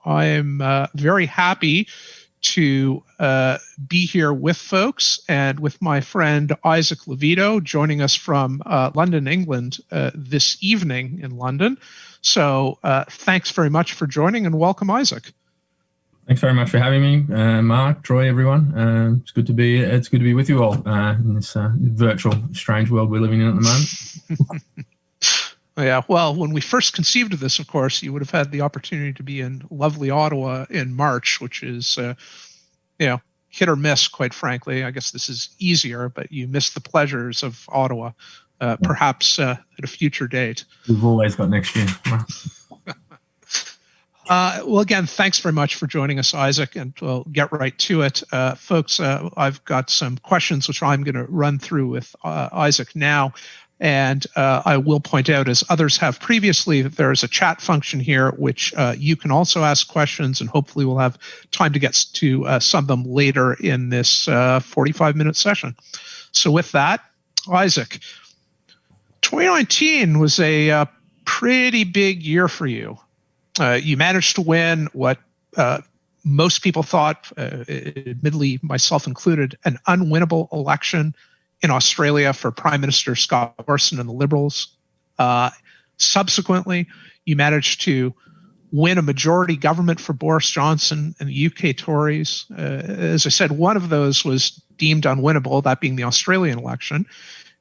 I am very happy to be here with folks and with my friend Isaac Levido joining us from London, England this evening in London. So thanks very much for joining and welcome, Isaac. Thanks very much for having me, Mark, Troy, everyone. It's good to be with you all in this virtual, strange world we're living in at the moment. Yeah, well, when we first conceived of this, of course, you would have had the opportunity to be in lovely Ottawa in March, which is, hit or miss, quite frankly. I guess this is easier, but you miss the pleasures of Ottawa, perhaps at a future date. We've always got next year. Well, again, thanks very much for joining us, Isaac, and we'll get right to it. Folks, I've got some questions which I'm going to run through with Isaac now. And I will point out, as others have previously, that there is a chat function here, which you can also ask questions, and hopefully we'll have time to get to some of them later in this 45-minute session. So with that, Isaac, 2019 was a pretty big year for you. You managed to win what most people thought, admittedly myself included, an unwinnable election in Australia for Prime Minister Scott Morrison and the Liberals. Subsequently, you managed to win a majority government for Boris Johnson and the UK Tories. As I said, one of those was deemed unwinnable, that being the Australian election,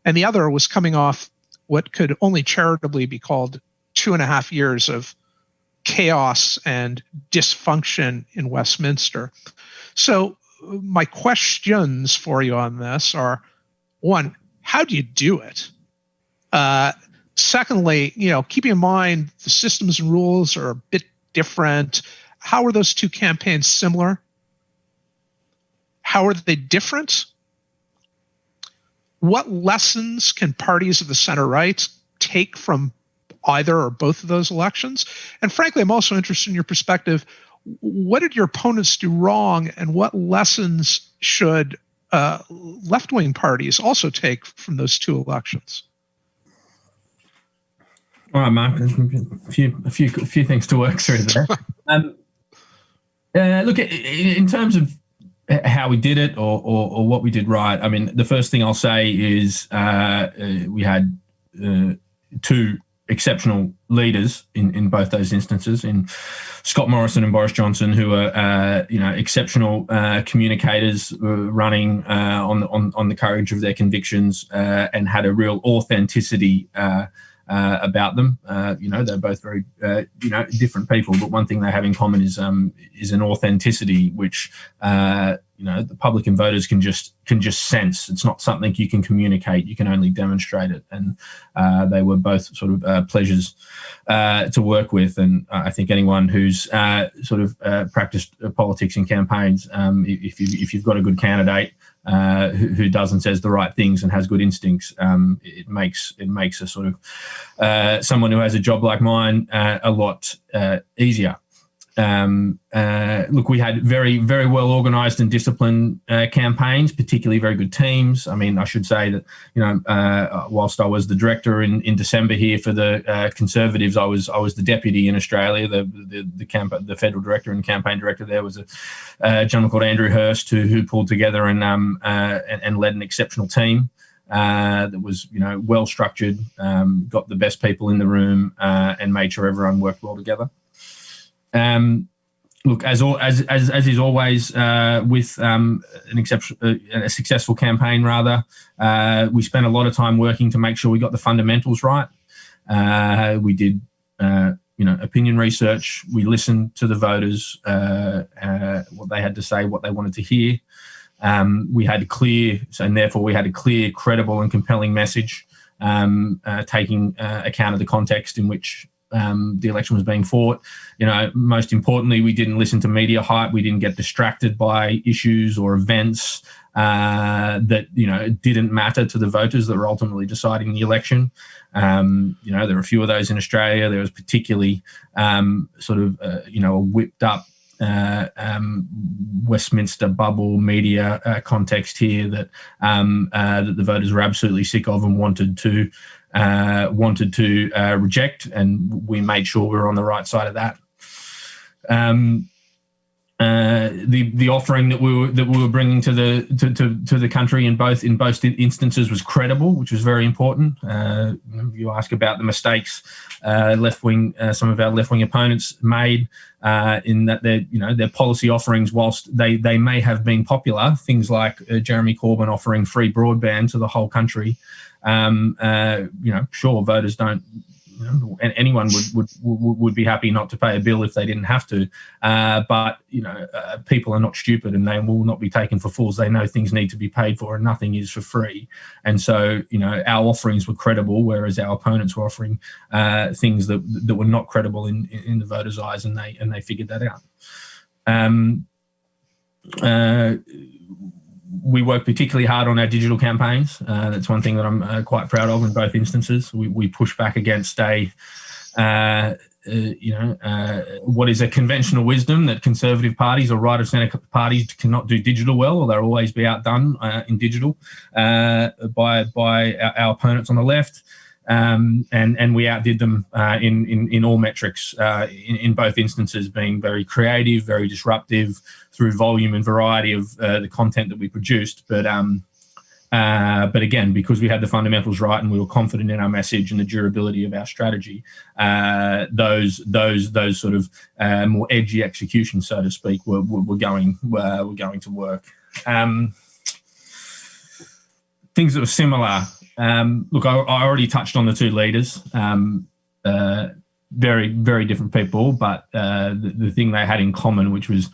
and the other was coming off what could only charitably be called 2.5 years of chaos and dysfunction in Westminster. So my questions for you on this are, one, how do you do it? Secondly, keeping in mind the systems and rules are a bit different. How are those two campaigns similar? How are they different? What lessons can parties of the center-right take from either or both of those elections? And frankly, I'm also interested in your perspective. What did your opponents do wrong, and what lessons should left-wing parties also take from those two elections? All right, Mark, a few things to work through there. Look, in terms of how we did it or what we did right, I mean, the first thing I'll say is we had two exceptional leaders in both those instances, in Scott Morrison and Boris Johnson, who are exceptional communicators, running on the courage of their convictions, and had a real authenticity about them. They're both very different people, but one thing they have in common is an authenticity which the public and voters can just sense. It's not something you can communicate; you can only demonstrate it. And they were both sort of pleasures to work with. And I think anyone who's practiced politics and campaigns, if you've got a good candidate who does and says the right things and has good instincts, it makes a sort of someone who has a job like mine a lot easier. Look, we had very, very well organised and disciplined campaigns, particularly very good teams. I mean, I should say that, whilst I was the director in December here for the Conservatives, I was the deputy in Australia. The federal director and campaign director there was a gentleman called Andrew Hurst who pulled together and led an exceptional team that was well structured, got the best people in the room, and made sure everyone worked well together. Look, as is always with a successful campaign, we spent a lot of time working to make sure we got the fundamentals right. We did, opinion research. We listened to the voters, what they had to say, what they wanted to hear. We had a clear, credible, and compelling message, taking account of the context in which the election was being fought. Most importantly, we didn't listen to media hype. We didn't get distracted by issues or events that didn't matter to the voters that were ultimately deciding the election. There were a few of those in Australia. There was particularly a whipped up Westminster bubble media context here that the voters were absolutely sick of and wanted to reject, and we made sure we were on the right side of that. The offering that we were bringing to the country in both instances was credible, which was very important. You ask about the mistakes some of our left-wing opponents made in that their policy offerings, whilst they may have been popular, things like Jeremy Corbyn offering free broadband to the whole country. Sure, voters don't. And anyone would be happy not to pay a bill if they didn't have to, but people are not stupid, and they will not be taken for fools. They know things need to be paid for, and nothing is for free. And so, our offerings were credible, whereas our opponents were offering things that were not credible in the voters' eyes, and they figured that out. We work particularly hard on our digital campaigns. That's one thing that I'm quite proud of in both instances. We push back against what is a conventional wisdom that conservative parties or right of centre parties cannot do digital well, or they'll always be outdone in digital by our opponents on the left. And we outdid them in all metrics, in both instances, being very creative, very disruptive through volume and variety of the content that we produced. But again, because we had the fundamentals right and we were confident in our message and the durability of our strategy, those sort of more edgy executions, so to speak, were going to work. Things that were similar. Look, I already touched on the two leaders. Very, very different people, but the thing they had in common, which it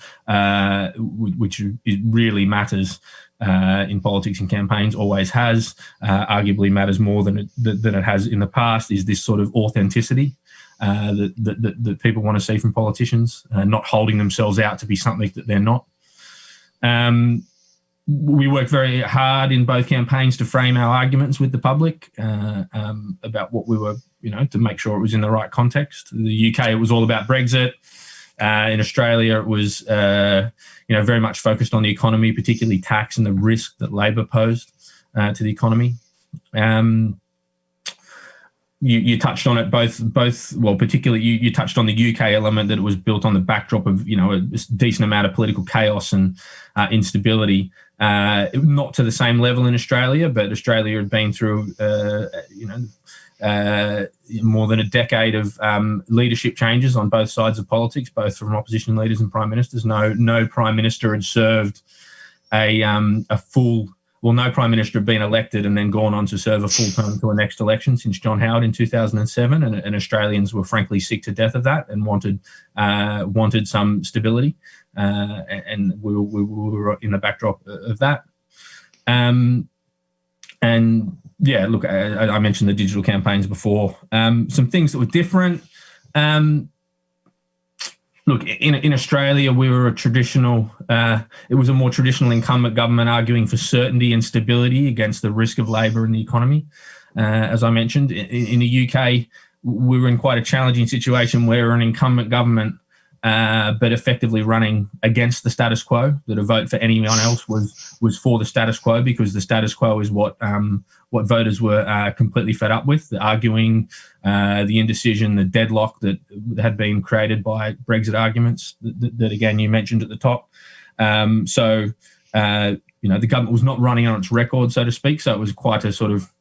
really matters in politics and campaigns, always has, arguably matters more than it has in the past, is this sort of authenticity that people want to see from politicians, not holding themselves out to be something that they're not. We worked very hard in both campaigns to frame our arguments with the public about what we were, to make sure it was in the right context. In the UK, it was all about Brexit. In Australia, it was, very much focused on the economy, particularly tax and the risk that Labor posed to the economy. You touched on it both. Well, particularly you touched on the UK element, that it was built on the backdrop of a decent amount of political chaos and instability. Not to the same level in Australia, but Australia had been through more than a decade of leadership changes on both sides of politics, both from opposition leaders and prime ministers. No prime minister had served no prime minister had been elected and then gone on to serve a full term to a next election since John Howard in 2007, and Australians were frankly sick to death of that and wanted some stability, and we were in the backdrop of that. And yeah, look, I mentioned the digital campaigns before. Some things that were different. Look, in Australia, we were it was a more traditional incumbent government arguing for certainty and stability against the risk of Labor in the economy. As I mentioned, in the UK, we were in quite a challenging situation where an incumbent government, but effectively running against the status quo, that a vote for anyone else was for the status quo, because the status quo is what voters were completely fed up with, the arguing, the indecision, the deadlock that had been created by Brexit arguments that again, you mentioned at the top. The government was not running on its record, so to speak. So it was quite a sort of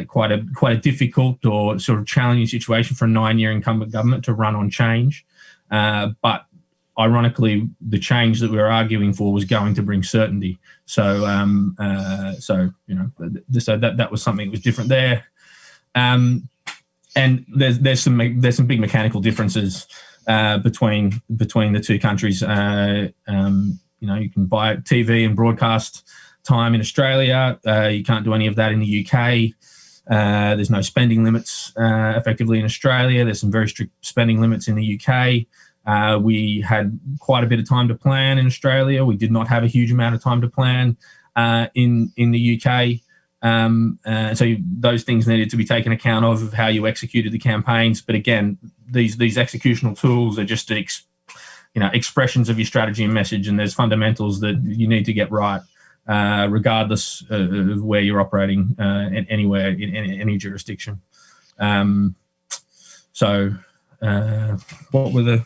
quite a difficult or sort of challenging situation for a 9-year incumbent government to run on change. But ironically, the change that we were arguing for was going to bring certainty. So that was something that was different there. And there's some big mechanical differences between the two countries. You can buy TV and broadcast time in Australia. You can't do any of that in the UK. There's no spending limits effectively in Australia. There's some very strict spending limits in the UK. We had quite a bit of time to plan in Australia. We did not have a huge amount of time to plan in the UK. So those things needed to be taken account of how you executed the campaigns. But again, these executional tools are just expressions of your strategy and message, and there's fundamentals that you need to get right, regardless of where you're operating anywhere in any jurisdiction. What were the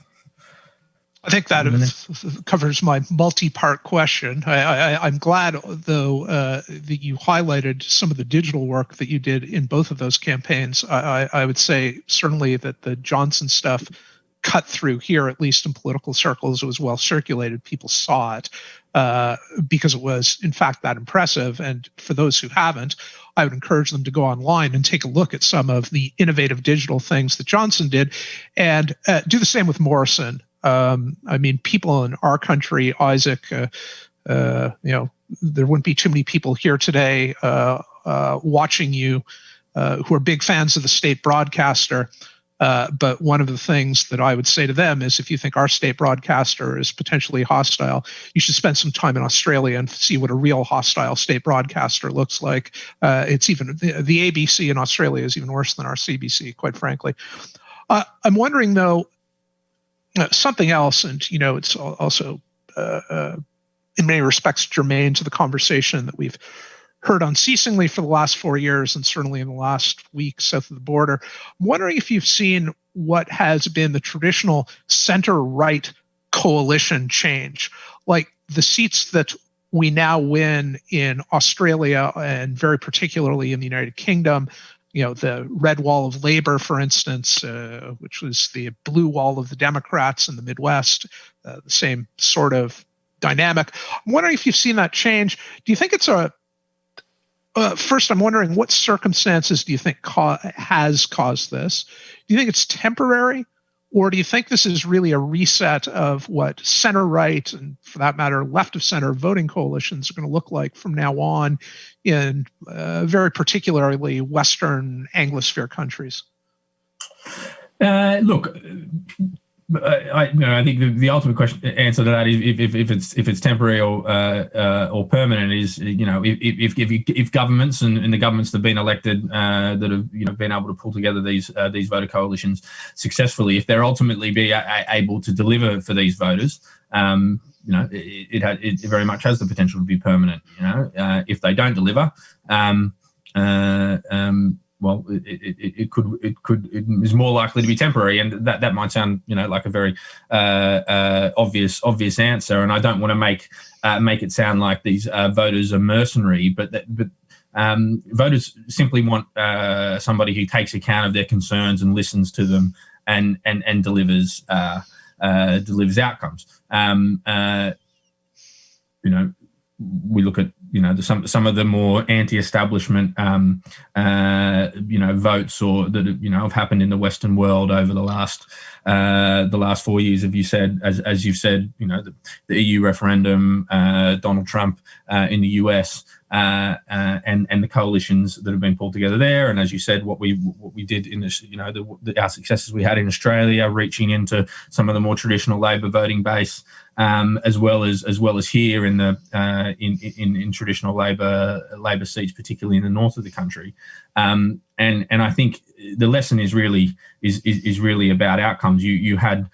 I think that covers my multi-part question. I'm glad, though, that you highlighted some of the digital work that you did in both of those campaigns. I would say certainly that the Johnson stuff cut through here, at least in political circles. It was well circulated. People saw it because it was, in fact, that impressive. And for those who haven't, I would encourage them to go online and take a look at some of the innovative digital things that Johnson did, and do the same with Morrison. I mean, people in our country, Isaac, there wouldn't be too many people here today watching you who are big fans of the state broadcaster. But one of the things that I would say to them is, if you think our state broadcaster is potentially hostile, you should spend some time in Australia and see what a real hostile state broadcaster looks like. It's even the ABC in Australia is even worse than our CBC, quite frankly. I'm wondering, though, something else, and it's also in many respects germane to the conversation that we've heard unceasingly for the last 4 years, and certainly in the last week south of the border. I'm wondering if you've seen what has been the traditional center-right coalition change, like the seats that we now win in Australia and very particularly in the United Kingdom. The red wall of Labour, for instance, which was the blue wall of the Democrats in the Midwest, the same sort of dynamic. I'm wondering if you've seen that change. Do you think it's first, I'm wondering what circumstances do you think has caused this? Do you think it's temporary, or do you think this is really a reset of what center-right, and for that matter, left-of-center voting coalitions are going to look like from now on in very particularly Western Anglosphere countries? Look, I think the ultimate answer to that is if it's temporary or permanent is if governments and the governments that have been elected that have been able to pull together these voter coalitions successfully, if they're ultimately able to deliver for these voters, it very much has the potential to be permanent. If they don't deliver, well, it is more likely to be temporary, and that might sound, like a very obvious answer. And I don't want to make it sound like these voters are mercenary, but voters simply want somebody who takes account of their concerns and listens to them and delivers outcomes. We look at some of the more anti-establishment votes or that have happened in the Western world over the last 4 years. As you've said, the EU referendum, Donald Trump in the US, and the coalitions that have been pulled together there, and as you said, what we did in this, our successes we had in Australia, reaching into some of the more traditional Labor voting base, as well as here in the in traditional Labor seats, particularly in the north of the country. And I think the lesson is really about outcomes. You had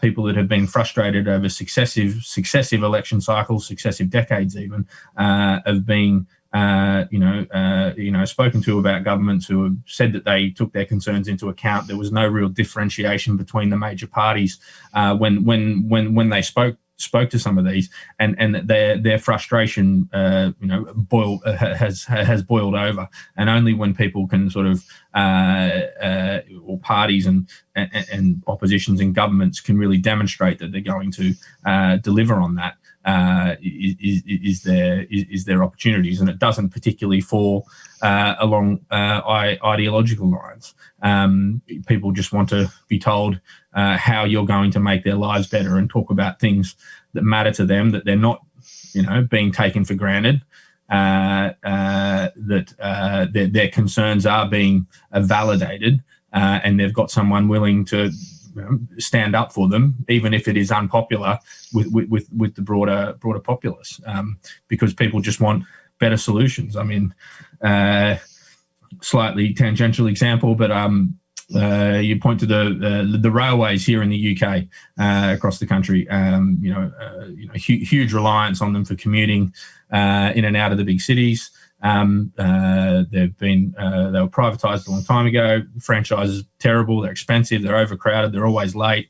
people that have been frustrated over successive election cycles, successive decades even, of being spoken to about governments who have said that they took their concerns into account. There was no real differentiation between the major parties when they spoke to some of these, and their frustration has boiled over. And only when people can sort of or parties and oppositions and governments can really demonstrate that they're going to deliver on that, is their opportunities. And it doesn't particularly fall along ideological lines. People just want to be told how you're going to make their lives better and talk about things that matter to them, that they're not, being taken for granted, that their concerns are being validated, and they've got someone willing to stand up for them, even if it is unpopular with the broader populace, because people just want better solutions. I mean, slightly tangential example, but you point to the railways here in the UK, across the country. Huge reliance on them for commuting in and out of the big cities. They were privatised a long time ago. Franchises terrible. They're expensive. They're overcrowded. They're always late.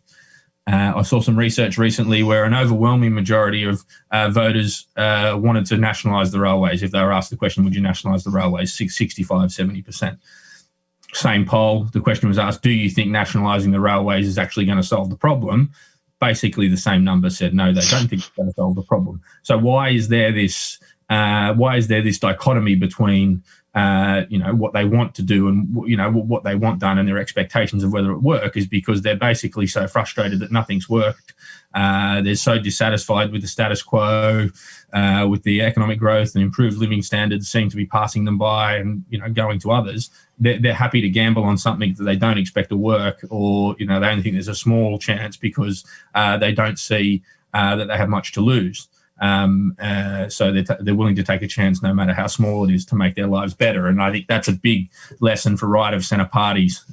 I saw some research recently where an overwhelming majority of voters wanted to nationalise the railways. If they were asked the question, would you nationalise the railways, 65, 70%. Same poll, the question was asked, do you think nationalising the railways is actually going to solve the problem? Basically, the same number said no, they don't think it's going to solve the problem. So why is there this dichotomy between what they want to do and what they want done and their expectations of whether it work? Is because they're basically so frustrated that nothing's worked. They're so dissatisfied with the status quo, with the economic growth and improved living standards seem to be passing them by and going to others. They're happy to gamble on something that they don't expect to work, or they only think there's a small chance because they don't see that they have much to lose. So they're willing to take a chance, no matter how small it is, to make their lives better. And I think that's a big lesson for right of centre parties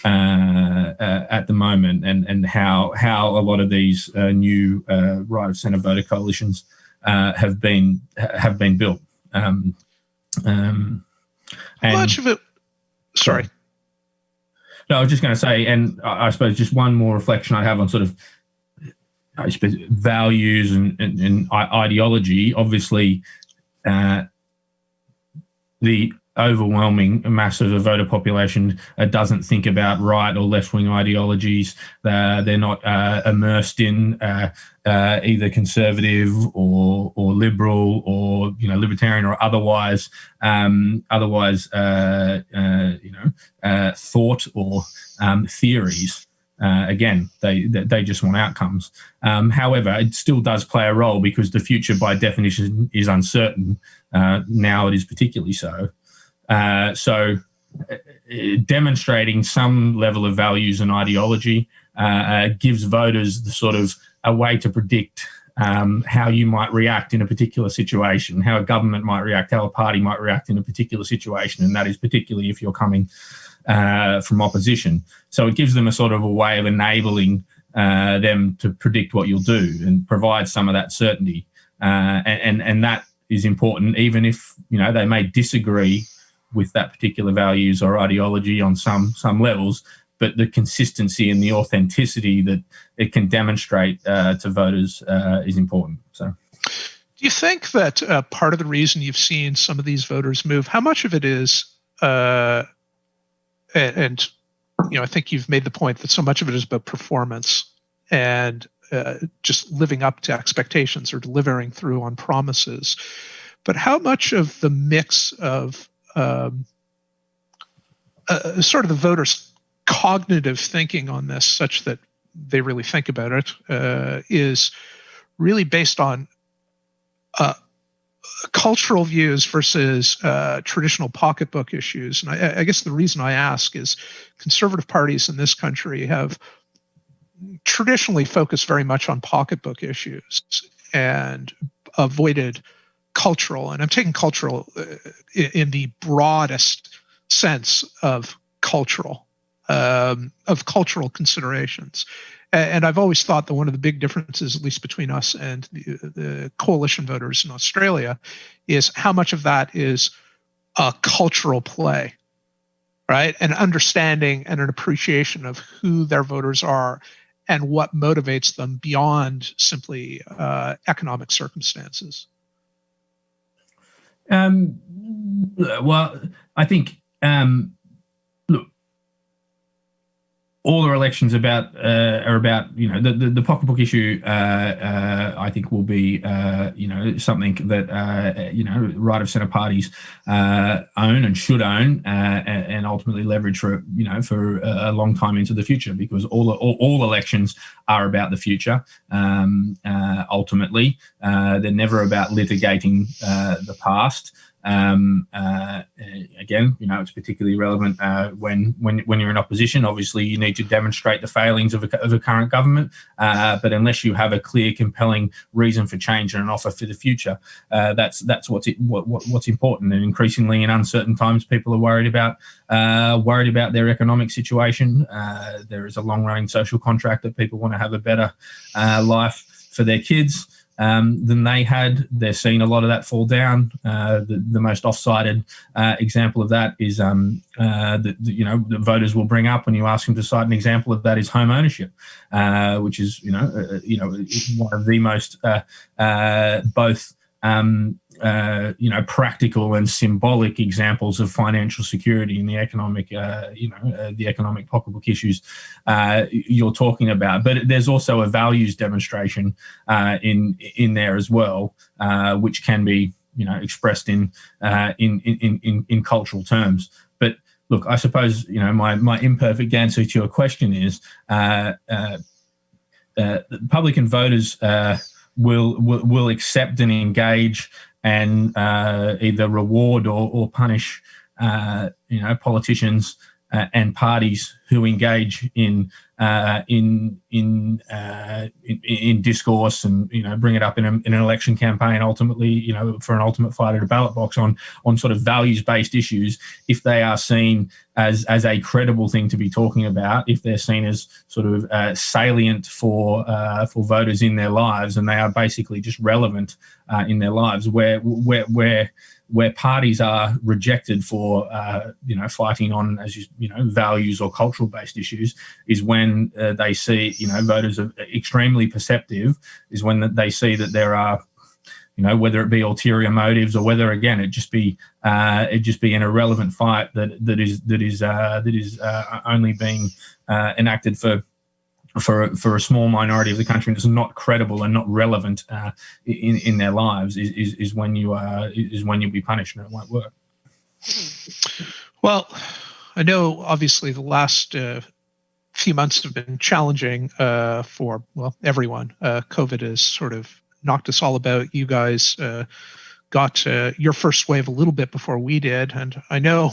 at the moment, and how a lot of these new right of centre voter coalitions have been built. How much of it? Sorry. No, I was just going to say, and I suppose just one more reflection I have on sort of, I suppose, values and ideology. Obviously, the overwhelming mass of the voter population doesn't think about right or left-wing ideologies. They're not immersed in either conservative or liberal or libertarian or otherwise thought or theories. Again, they just want outcomes. However, it still does play a role because the future, by definition, is uncertain. Now it is particularly so. So demonstrating some level of values and ideology gives voters the sort of a way to predict how you might react in a particular situation, how a government might react, how a party might react in a particular situation, and that is particularly if you're coming from opposition. So it gives them a sort of a way of enabling them to predict what you'll do and provide some of that certainty. And that is important, even if they may disagree with that particular values or ideology on some levels, but the consistency and the authenticity that it can demonstrate to voters is important. So, do you think that part of the reason you've seen some of these voters move, how much of it is, I think you've made the point that so much of it is about performance and just living up to expectations or delivering through on promises, but how much of the mix of sort of the voters' cognitive thinking on this, such that they really think about it, is really based on cultural views versus traditional pocketbook issues? And I guess the reason I ask is conservative parties in this country have traditionally focused very much on pocketbook issues and avoided cultural, and I'm taking cultural in the broadest sense of cultural considerations. And I've always thought that one of the big differences, at least between us and the coalition voters in Australia, is how much of that is a cultural play, right? An understanding and an appreciation of who their voters are and what motivates them beyond simply economic circumstances. Well, I think, look, all our elections are about the pocketbook issue. I think will be something that right of centre parties own and should own and ultimately leverage for a long time into the future, because all elections are about the future. Ultimately, they're never about litigating the past. Again, it's particularly relevant when you're in opposition. Obviously, you need to demonstrate the failings of a current government, but unless you have a clear, compelling reason for change and an offer for the future, that's what's important. And increasingly, in uncertain times, people are worried about their economic situation. There is a long-running social contract that people want to have a better life for their kids. than they had. They're seeing a lot of that fall down. The most off-sided example of that is the voters will bring up when you ask them to cite an example of that is home ownership, which is one of the most both practical and symbolic examples of financial security in the economic, the economic pocketbook issues you're talking about. But there's also a values demonstration in there as well, which can be, expressed in cultural terms. But look, I suppose my imperfect answer to your question is public and voters will accept and engage and either reward or punish politicians and parties who engage in discourse and bring it up in an election campaign, ultimately for an ultimate fight at a ballot box on sort of values-based issues, if they are seen as a credible thing to be talking about, if they're seen as sort of salient for voters in their lives, and they are basically just relevant in their lives, where parties are rejected for fighting on values or cultural based issues, is when they see voters are extremely perceptive, is when they see that there are whether it be ulterior motives or whether again it just be an irrelevant fight that is only being enacted for a small minority of the country and is not credible and not relevant in their lives, is when you'll be punished and it won't work. Well, I know obviously the last few months have been challenging for everyone. COVID has sort of knocked us all about. You guys got your first wave a little bit before we did, and I know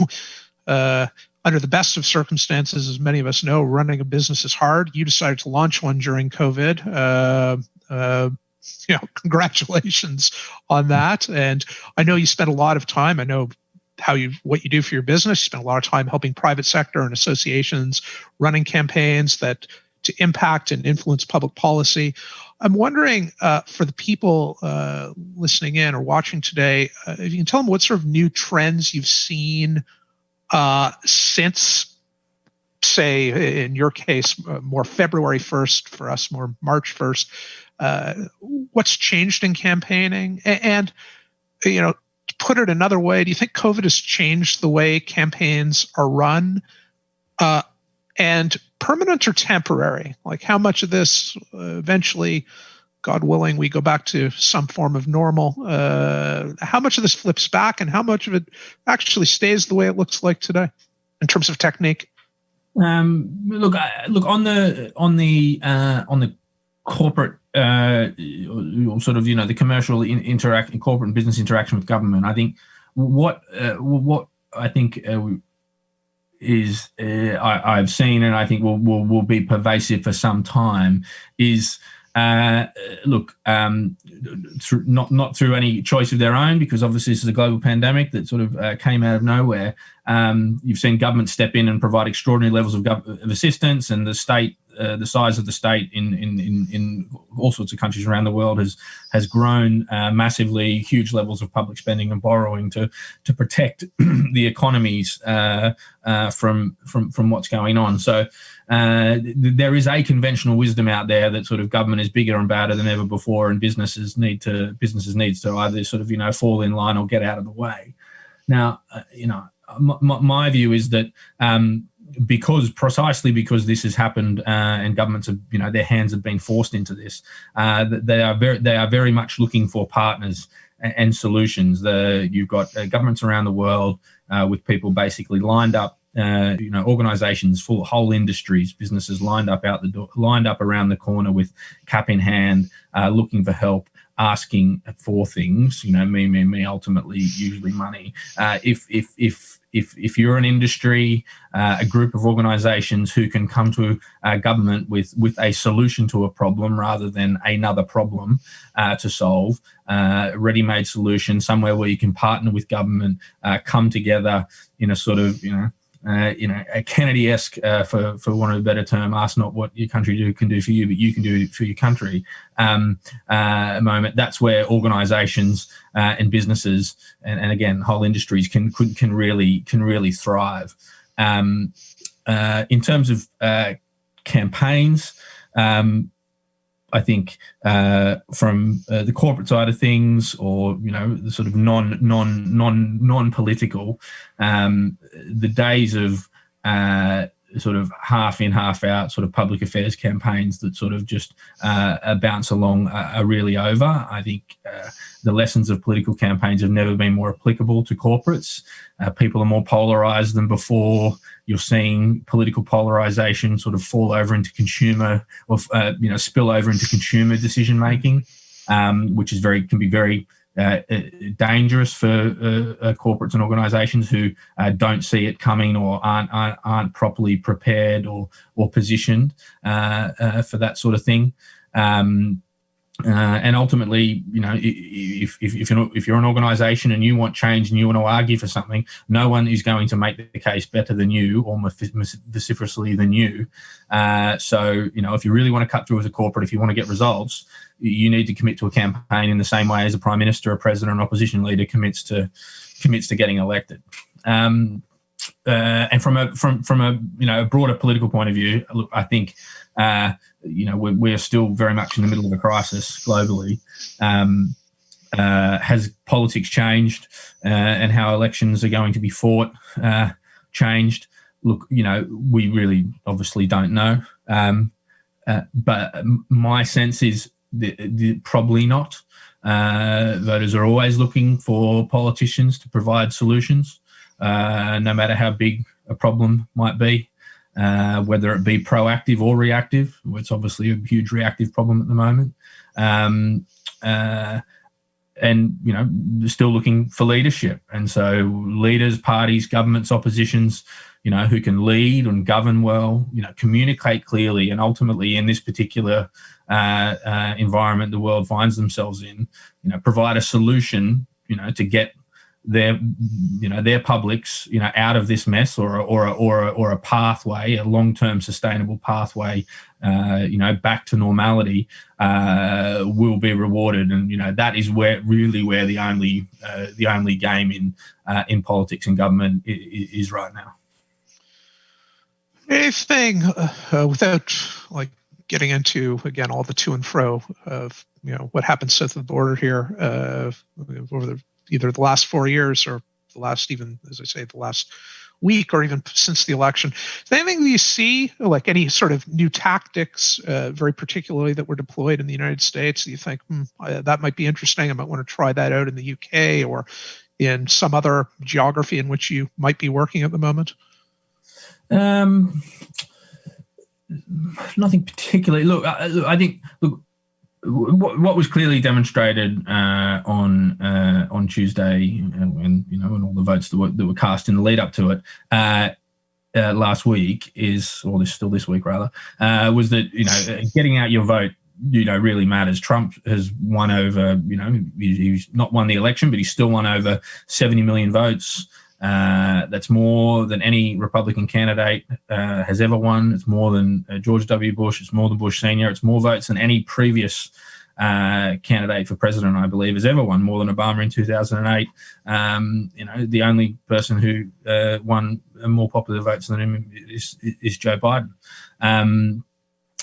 under the best of circumstances, as many of us know, running a business is hard. You decided to launch one during COVID. Congratulations on that. And I know you spent a lot of time. I know what you do for your business. You spend a lot of time helping private sector and associations running campaigns to impact and influence public policy. I'm wondering for the people listening in or watching today, if you can tell them what sort of new trends you've seen since, say, in your case, more February 1st, for us, more March 1st, what's changed in campaigning? And, to put it another way, do you think COVID has changed the way campaigns are run? And permanent or temporary? Like how much of this eventually, God willing, we go back to some form of normal? How much of this flips back, and how much of it actually stays the way it looks like today in terms of technique? Look on the corporate sort of the commercial corporate and business interaction with government. I think what I think is I've seen, and I think will be pervasive for some time, is not through any choice of their own, because obviously this is a global pandemic that sort of came out of nowhere. You've seen government step in and provide extraordinary levels of assistance, and the state, the size of the state in all sorts of countries around the world has grown massively. Huge levels of public spending and borrowing to protect the economies from what's going on. So there is a conventional wisdom out there that sort of government is bigger and badder than ever before, and businesses needs to either sort of fall in line or get out of the way. Now, my view is that precisely because this has happened and governments have, their hands have been forced into this, they are very much looking for partners and solutions. You've got governments around the world with people basically lined up, organizations, whole industries, businesses lined up out the door, lined up around the corner with cap in hand, looking for help, asking for things, me, ultimately, usually money. If you're an industry, a group of organizations who can come to government with a solution to a problem rather than another problem to solve, a ready-made solution, somewhere where you can partner with government, come together in a sort of, Kennedy-esque, for want of a better term, ask not what your country can do for you, but you can do it for your country moment. That's where organisations and businesses and again whole industries can really thrive. In terms of campaigns, I think from the corporate side of things, or the sort of non-political, the days of sort of half in, half out sort of public affairs campaigns that sort of just bounce along are really over. I think the lessons of political campaigns have never been more applicable to corporates. People are more polarised than before. You're seeing political polarisation sort of fall over into consumer, or spill over into consumer decision making, which can be very dangerous for corporates and organisations who don't see it coming, or aren't properly prepared or positioned for that sort of thing. And ultimately, if you're an organisation and you want change and you want to argue for something, no one is going to make the case better than you or more vociferously than you. So if you really want to cut through as a corporate, if you want to get results, you need to commit to a campaign in the same way as a prime minister, a president, an opposition leader commits to getting elected. And from a broader political point of view, look, I think we're still very much in the middle of a crisis globally. Has politics changed, and how elections are going to be fought changed? Look, we really obviously don't know. But my sense is probably not. Voters are always looking for politicians to provide solutions, no matter how big a problem might be. Whether it be proactive or reactive. It's obviously a huge reactive problem at the moment. And still looking for leadership. And so leaders, parties, governments, oppositions, who can lead and govern well, communicate clearly, and ultimately in this particular environment the world finds themselves in, provide a solution, to get their publics, out of this mess, or a pathway, a long-term sustainable pathway, back to normality, will be rewarded. And that is where the only game in politics and government is right now. Anything without getting into again all the to and fro of what happens south of the border here over either the last 4 years or the last, even as I say, the last week, or even since the election. Is there anything that you see, like any sort of new tactics, very particularly that were deployed in the United States, that you think that might be interesting? I might want to try that out in the UK or in some other geography in which you might be working at the moment? Nothing particularly. Look, I think. What was clearly demonstrated on Tuesday, when all the votes that were cast in the lead up to it last week this week rather, was that getting out your vote really matters. Trump has won over he's not won the election, but he's still won over 70 million votes. That's more than any Republican candidate has ever won. It's more than George W. Bush. It's more than Bush Sr. It's more votes than any previous candidate for president, I believe, has ever won, more than Obama in 2008. The only person who won more popular votes than him is Joe Biden.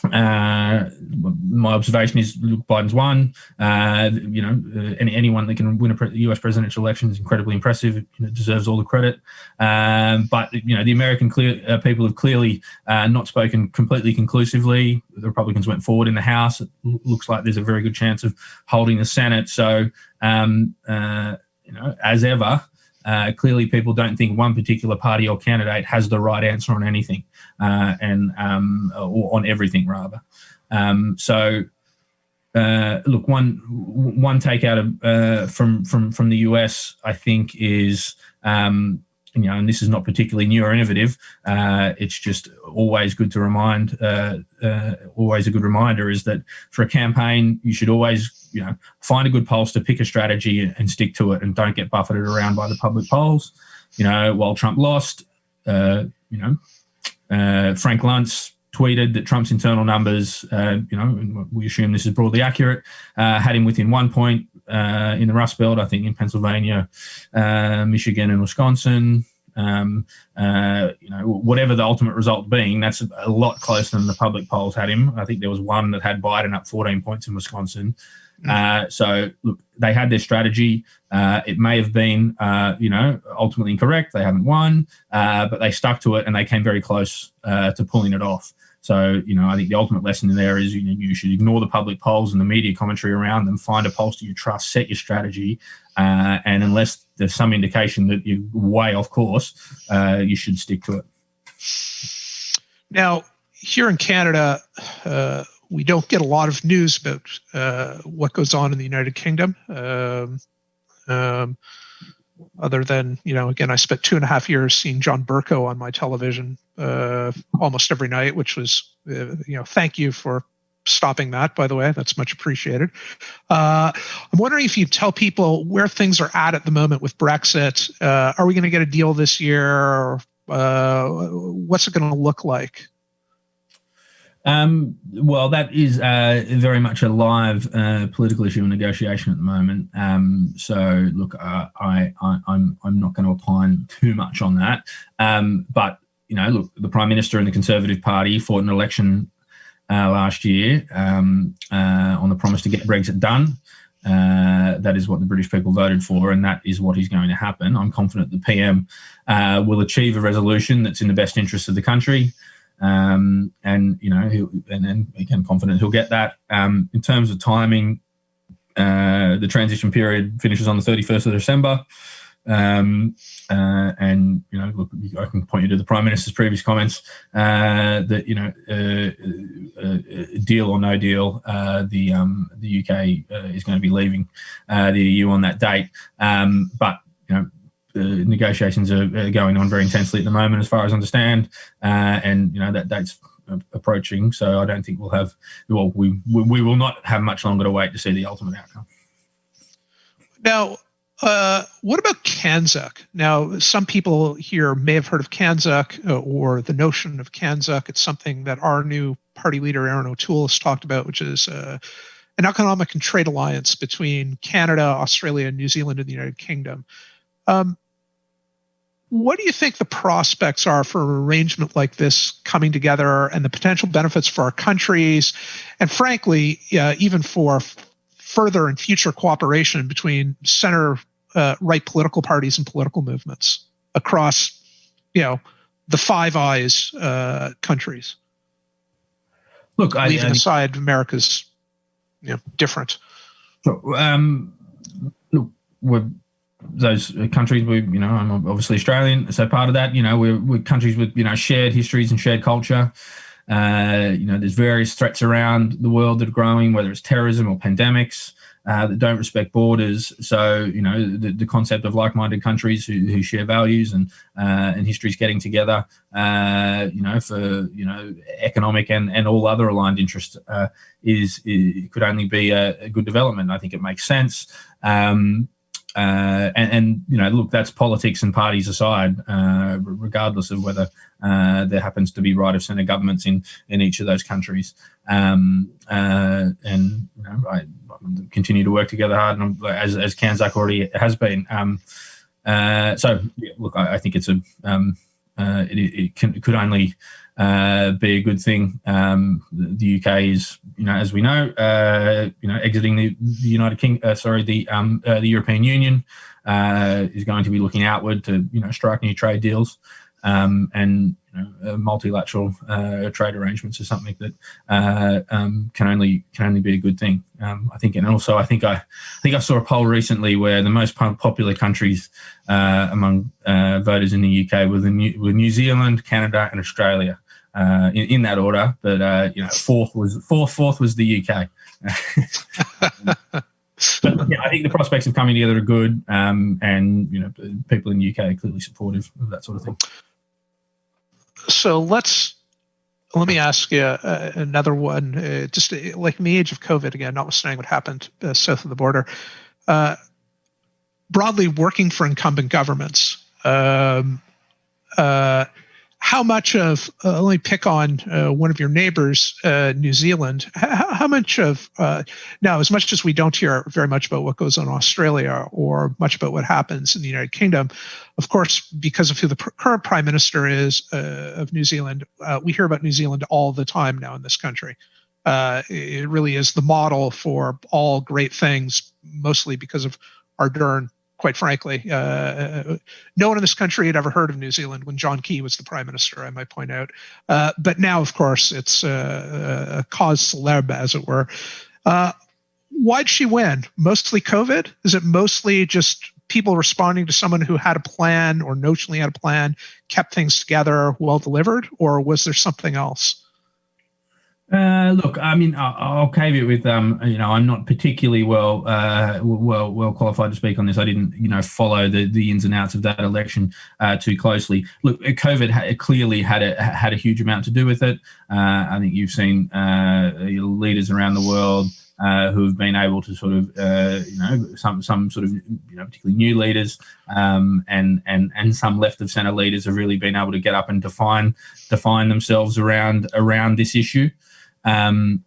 My observation is Biden's won. Anyone that can win a US presidential election is incredibly impressive. Deserves all the credit. But the American people have clearly not spoken completely conclusively. The Republicans went forward in the House. It looks like there's a very good chance of holding the Senate. So, as ever, clearly people don't think one particular party or candidate has the right answer on anything, or on everything rather. Look, one takeout from the US, I think, is and this is not particularly new or innovative. It's just always good to remind. Always a good reminder is that for a campaign, you should always find a good pollster, pick a strategy, and stick to it, and don't get buffeted around by the public polls. While Trump lost, Frank Luntz tweeted that Trump's internal numbers, we assume this is broadly accurate, had him within 1 point in the Rust Belt, I think in Pennsylvania, Michigan and Wisconsin. Whatever the ultimate result being, that's a lot closer than the public polls had him. I think there was one that had Biden up 14 points in Wisconsin. So, look, they had their strategy. It may have been, ultimately incorrect. They haven't won, but they stuck to it and they came very close to pulling it off. So, I think the ultimate lesson there is you should ignore the public polls and the media commentary around them, find a pollster you trust, set your strategy, and unless there's some indication that you're way off course, you should stick to it. Now, here in Canada, we don't get a lot of news about what goes on in the United Kingdom. Other than, again, I spent 2.5 years seeing John Burko on my television almost every night, which was, thank you for stopping that, by the way. That's much appreciated. I'm wondering if you tell people where things are at the moment with Brexit. Are we going to get a deal this year? What's it going to look like? Well, that is very much a live political issue and negotiation at the moment. So, look, I'm not going to opine too much on that. But, look, the Prime Minister and the Conservative Party fought an election last year on the promise to get Brexit done. That is what the British people voted for, and that is what is going to happen. I'm confident the PM will achieve a resolution that's in the best interest of the country. And then again, confident he'll get that. In terms of timing, the transition period finishes on the 31st of December. And look, I can point you to the Prime Minister's previous comments that deal or no deal, the UK is going to be leaving the EU on that date. But the negotiations are going on very intensely at the moment, as far as I understand, and that date's approaching. So I don't think we'll have. Well, we will not have much longer to wait to see the ultimate outcome. Now, what about KANZAK? Now, some people here may have heard of KANZAK or the notion of KANZAK. It's something that our new party leader, Aaron O'Toole, has talked about, which is an economic and trade alliance between Canada, Australia, New Zealand, and the United Kingdom. What do you think the prospects are for an arrangement like this coming together and the potential benefits for our countries, and frankly, even for further and future cooperation between center-right political parties and political movements across, the Five Eyes countries? Look, leaving aside America's, different. Look, those countries, I'm obviously Australian, so part of that, we're countries with, shared histories and shared culture. There's various threats around the world that are growing, whether it's terrorism or pandemics that don't respect borders. So, the concept of like-minded countries who share values and histories getting together, for, economic and all other aligned interests could only be a good development. I think it makes sense. Look, that's politics and parties aside, regardless of whether there happens to be right of centre governments in each of those countries. I continue to work together hard, and as KANZAK already has been. Look, I think it's it could only be a good thing. The UK is, as we know, exiting the United Kingdom. The European Union is going to be looking outward to, strike new trade deals, and multilateral trade arrangements are something that can only be a good thing. I think I saw a poll recently where the most popular countries among voters in the UK were New Zealand, Canada, and Australia. In that order, but fourth was the UK. But I think the prospects of coming together are good, and people in the UK are clearly supportive of that sort of thing. So let me ask you another one. Just like in the age of COVID, again, notwithstanding what happened south of the border, broadly working for incumbent governments. how much of, let me pick on one of your neighbors, New Zealand, how much of, now, as much as we don't hear very much about what goes on in Australia or much about what happens in the United Kingdom, of course, because of who the current Prime Minister is of New Zealand, we hear about New Zealand all the time now in this country. It really is the model for all great things, mostly because of Ardern. Quite frankly, no one in this country had ever heard of New Zealand when John Key was the Prime Minister, I might point out. But now, of course, it's a cause célèbre, as it were. Why'd she win? Mostly COVID? Is it mostly just people responding to someone who had a plan or notionally had a plan, kept things together, well delivered, or was there something else? Look, I mean, I'll caveat with, I'm not particularly well qualified to speak on this. I didn't, follow the ins and outs of that election too closely. Look, COVID clearly had a huge amount to do with it. I think you've seen leaders around the world who have been able to sort of, some sort of, particularly new leaders, and some left of centre leaders have really been able to get up and define themselves around this issue. But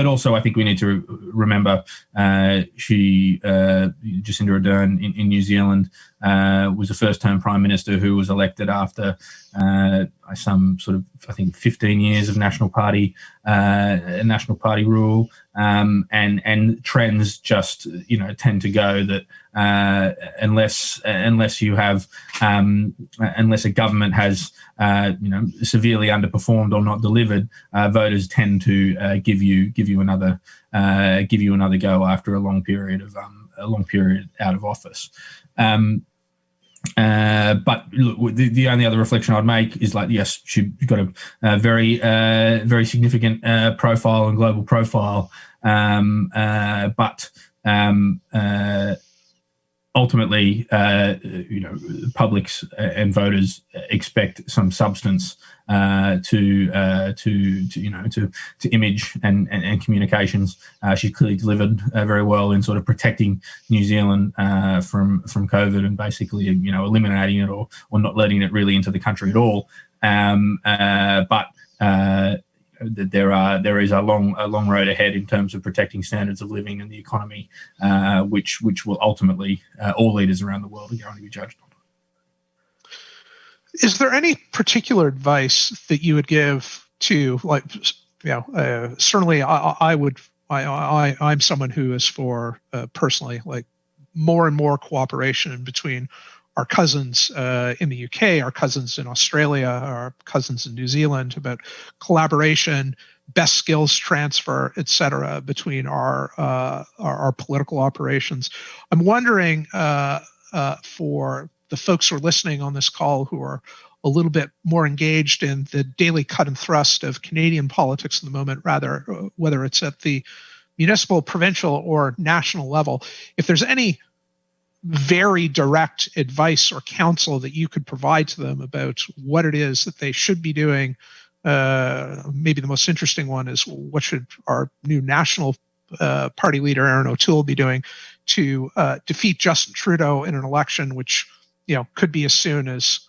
also, I think we need to remember Jacinda Ardern in New Zealand was the first-term Prime Minister who was elected after some sort of, I think, 15 years of National Party rule, and trends just tend to go that unless a government has severely underperformed or not delivered, voters tend to give you another go after a long period out of office. But look, the only other reflection I'd make is, like, yes, she's got a very significant profile and global profile, but ultimately, publics and voters expect some substance to image and communications. She's clearly delivered very well in sort of protecting New Zealand from COVID and basically eliminating it or not letting it really into the country at all. But there is a long road ahead in terms of protecting standards of living and the economy, which will ultimately all leaders around the world are going to be judged on. Is there any particular advice that you would give to, like, certainly I'm someone who is for personally, like, more and more cooperation between our cousins in the UK, our cousins in Australia, our cousins in New Zealand, about collaboration, best skills transfer, et cetera, between our political operations. I'm wondering for the folks who are listening on this call who are a little bit more engaged in the daily cut and thrust of Canadian politics at the moment, rather, whether it's at the municipal, provincial, or national level, if there's any very direct advice or counsel that you could provide to them about what it is that they should be doing. Maybe the most interesting one is, what should our new national party leader, Aaron O'Toole, be doing to defeat Justin Trudeau in an election which could be as soon as,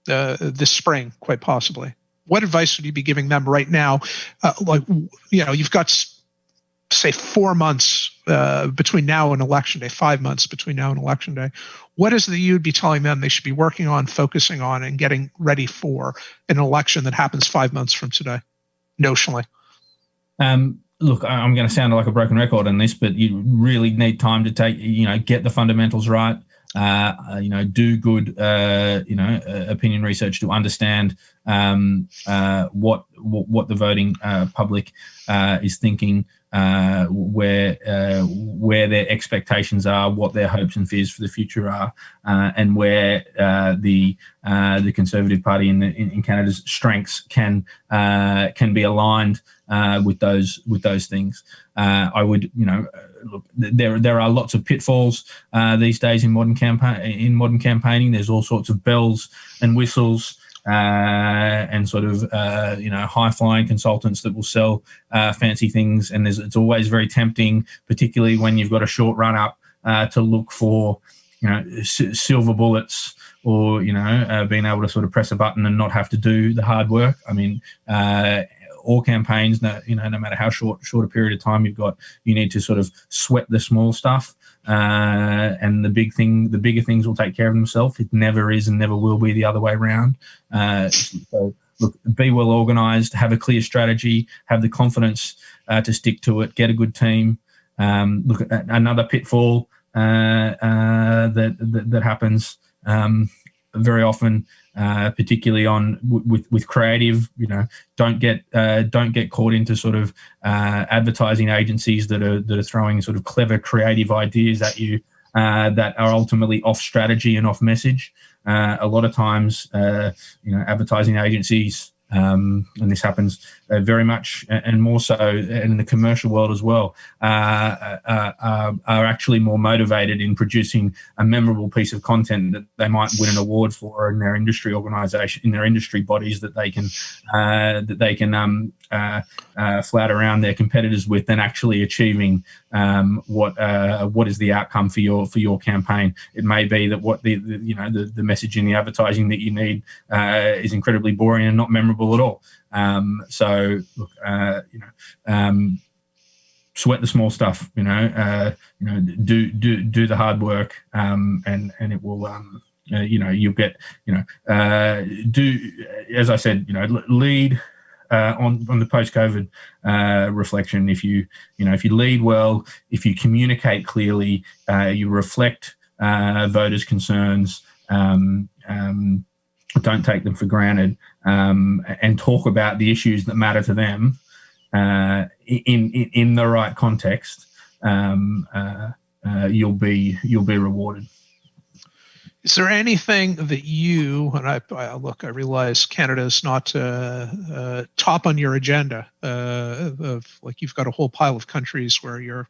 this spring, quite possibly. What advice would you be giving them right now? You've got, say, 4 months between now and election day, 5 months between now and election day. What is it that you'd be telling them they should be working on, focusing on, and getting ready for an election that happens 5 months from today, notionally? Look, I'm going to sound like a broken record on this, but you really need time to get the fundamentals right. Do good, opinion research to understand what the voting public is thinking, where their expectations are, what their hopes and fears for the future are, and where the Conservative Party in Canada's strengths can be aligned with those things. I would, look, there are lots of pitfalls these days in modern campaigning. There's all sorts of bells and whistles and sort of high-flying consultants that will sell fancy things, and it's always very tempting, particularly when you've got a short run-up, to look for silver bullets, or being able to sort of press a button and not have to do the hard work. I mean, all campaigns, no matter how short a period of time you've got, you need to sort of sweat the small stuff, and the bigger things will take care of themselves. It never is and never will be the other way around. So look, be well organised, have a clear strategy, have the confidence to stick to it, get a good team. Look at another pitfall that happens very often, particularly with creative. Don't get caught into sort of advertising agencies that are throwing sort of clever creative ideas at you that are ultimately off strategy and off message. A lot of times, advertising agencies, and this happens very much and more so in the commercial world as well, are actually more motivated in producing a memorable piece of content that they might win an award for in their industry organisation, in their industry bodies, that they can flout around their competitors with, than actually achieving what is the outcome for your campaign. It may be that what the messaging, the advertising that you need is incredibly boring and not memorable at all. So look, sweat the small stuff. Do the hard work, and it will. You'll get. Do, as I said. Lead. On the post-COVID reflection, if you lead well, if you communicate clearly, you reflect voters' concerns, don't take them for granted, and talk about the issues that matter to them in the right context, you'll be rewarded. Is there anything that you, and I realize Canada's not top on your agenda, of like you've got a whole pile of countries where you're,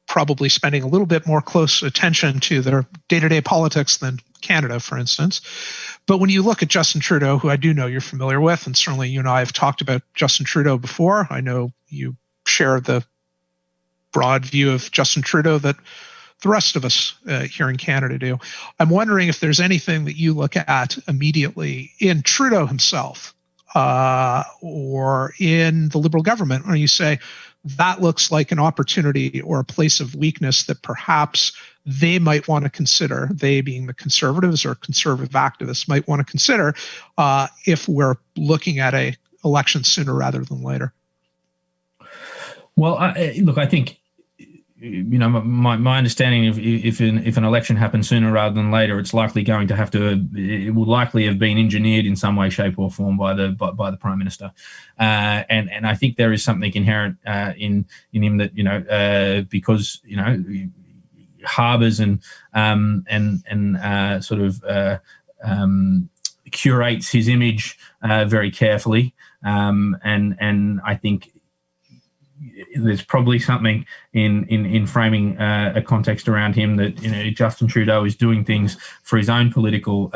probably spending a little bit more close attention to their day-to-day politics than Canada, for instance. But when you look at Justin Trudeau, who I do know you're familiar with, and certainly you and I have talked about Justin Trudeau before. I know you share the broad view of Justin Trudeau that the rest of us here in Canada do. I'm wondering if there's anything that you look at immediately in Trudeau himself or in the Liberal government, where you say that looks like an opportunity or a place of weakness that perhaps they might want to consider, they being the Conservatives or conservative activists might want to consider if we're looking at a election sooner rather than later. Well, look, I think, my understanding if an election happens sooner rather than later, it will likely have been engineered in some way, shape, or form by the Prime Minister, and I think there is something inherent in him that because harbours and sort of curates his image very carefully, and I think there's probably something in framing a context around him that Justin Trudeau is doing things for his own political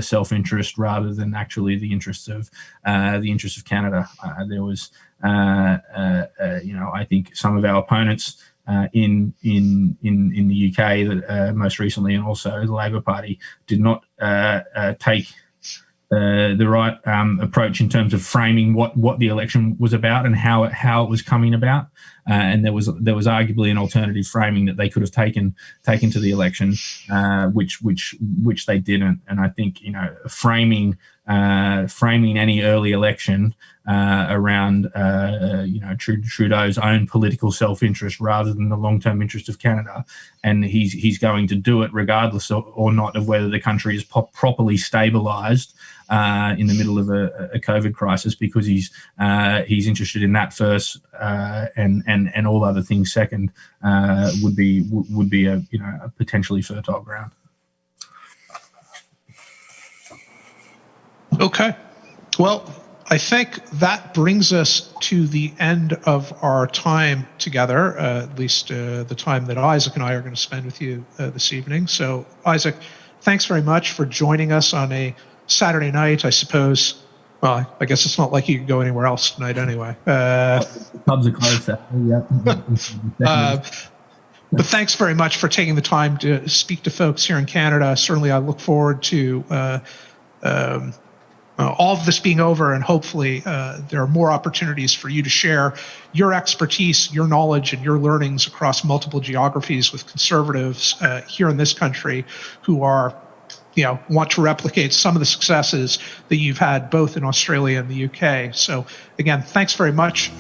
self-interest rather than actually the interests of Canada. There was I think some of our opponents in the UK that most recently, and also the Labor Party, did not take the right approach in terms of framing what the election was about and how it was coming about, and there was arguably an alternative framing that they could have taken to the election, which they didn't. And I think framing any early election around Trudeau's own political self-interest rather than the long-term interest of Canada, and he's going to do it regardless or not of whether the country is properly stabilised in the middle of a COVID crisis, because he's interested in that first, and all other things second, would be a potentially fertile ground. Okay, well, I think that brings us to the end of our time together, at least the time that Isaac and I are going to spend with you this evening. So, Isaac, thanks very much for joining us on a Saturday night, I suppose. Well, I guess it's not like you can go anywhere else tonight anyway. Pubs are closed, Saturday, yeah. But thanks very much for taking the time to speak to folks here in Canada. Certainly, I look forward to all of this being over, and hopefully there are more opportunities for you to share your expertise, your knowledge, and your learnings across multiple geographies with conservatives here in this country who are, want to replicate some of the successes that you've had both in Australia and the UK. So again, thanks very much.